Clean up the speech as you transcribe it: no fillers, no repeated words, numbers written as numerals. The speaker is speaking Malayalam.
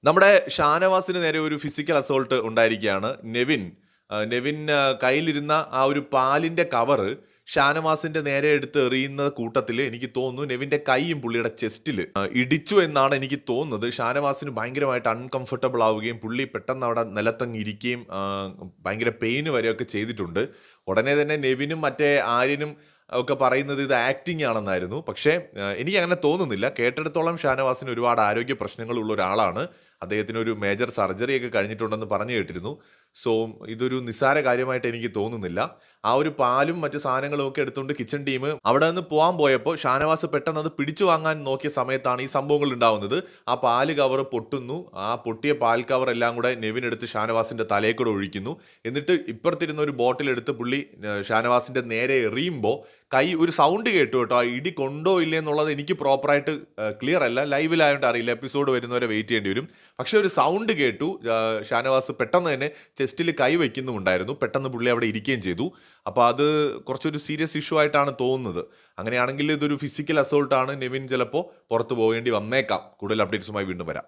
നമ്മുടെ ഷാനവാസിന് നേരെ ഒരു ഫിസിക്കൽ അസോൾട്ട് ഉണ്ടായിരിക്കുകയാണ്. നെവിൻ കയ്യിലിരുന്ന ആ ഒരു പാലിന്റെ കവറ് ഷാനവാസിന്റെ നേരെ എടുത്ത് എറിയുന്ന കൂട്ടത്തിൽ എനിക്ക് തോന്നുന്നു നെവിന്റെ കൈയും പുള്ളിയുടെ ചെസ്റ്റിൽ ഇടിച്ചു എന്നാണ് എനിക്ക് തോന്നുന്നത്. ഷാനവാസിന് ഭയങ്കരമായിട്ട് അൺകംഫർട്ടബിൾ ആവുകയും പുള്ളി പെട്ടെന്ന് അവിടെ നിലത്തങ്ങ് ഇരിക്കുകയും ഭയങ്കര പെയിന് വരെയൊക്കെ ചെയ്തിട്ടുണ്ട്. ഉടനെ തന്നെ നെവിനും മറ്റേ ആര്യനും ഒക്കെ പറയുന്നത് ഇത് ആക്ടിങ് ആണെന്നായിരുന്നു. പക്ഷേ എനിക്ക് അങ്ങനെ തോന്നുന്നില്ല. കേട്ടെടുത്തോളം ഷാനവാസിന് ഒരുപാട് ആരോഗ്യ പ്രശ്നങ്ങളുള്ള ഒരാളാണ്. അദ്ദേഹത്തിന് ഒരു മേജർ സർജറി ഒക്കെ കഴിഞ്ഞിട്ടുണ്ടെന്ന് പറഞ്ഞു കേട്ടിരുന്നു. സോ ഇതൊരു നിസ്സാര കാര്യമായിട്ട് എനിക്ക് തോന്നുന്നില്ല. ആ ഒരു പാലും മറ്റു സാധനങ്ങളും ഒക്കെ എടുത്തുകൊണ്ട് കിച്ചൺ ടീം അവിടെ നിന്ന് പോകാൻ പോയപ്പോൾ ഷാനവാസ് പെട്ടെന്ന് അത് പിടിച്ചു വാങ്ങാൻ നോക്കിയ സമയത്താണ് ഈ സംഭവങ്ങൾ ഉണ്ടാവുന്നത്. ആ പാല് കവർ പൊട്ടുന്നു. ആ പൊട്ടിയ പാൽ കവർ എല്ലാം കൂടെ നെവിൻ എടുത്ത് ഷാനവാസിന്റെ തലയിൽ കൂടെ ഒഴിക്കുന്നു. എന്നിട്ട് ഇപ്പുറത്തിരുന്ന ഒരു ബോട്ടിൽ എടുത്ത് പുള്ളി ഷാനവാസിന്റെ നേരെ എറിയുമ്പോൾ കൈ ഒരു സൗണ്ട് കേട്ടു കേട്ടോ. ആ ഇടി കൊണ്ടോ ഇല്ലേ എന്നുള്ളത് എനിക്ക് പ്രോപ്പറായിട്ട് ക്ലിയർ അല്ല, ലൈവിലായതുകൊണ്ട് അറിയില്ല. എപ്പിസോഡ് വരുന്നവരെ വെയിറ്റ് ചെയ്യേണ്ടി വരും. പക്ഷെ ഒരു സൗണ്ട് കേട്ടു. ഷാനവാസ് പെട്ടെന്ന് തന്നെ ചെസ്റ്റിൽ കൈ വയ്ക്കുന്നുണ്ടായിരുന്നു. പെട്ടെന്ന് പുള്ളി അവിടെ ഇരിക്കുകയും ചെയ്തു. അപ്പോൾ അത് കുറച്ചൊരു സീരിയസ് ഇഷ്യൂ ആയിട്ടാണ് തോന്നുന്നത്. അങ്ങനെയാണെങ്കിൽ ഇതൊരു ഫിസിക്കൽ അസോൾട്ടാണ്. നെവിൻ ചിലപ്പോൾ പുറത്തു പോകേണ്ടി വന്നേക്കാം. കൂടുതൽ അപ്ഡേറ്റ്സുമായി വീണ്ടും വരാം.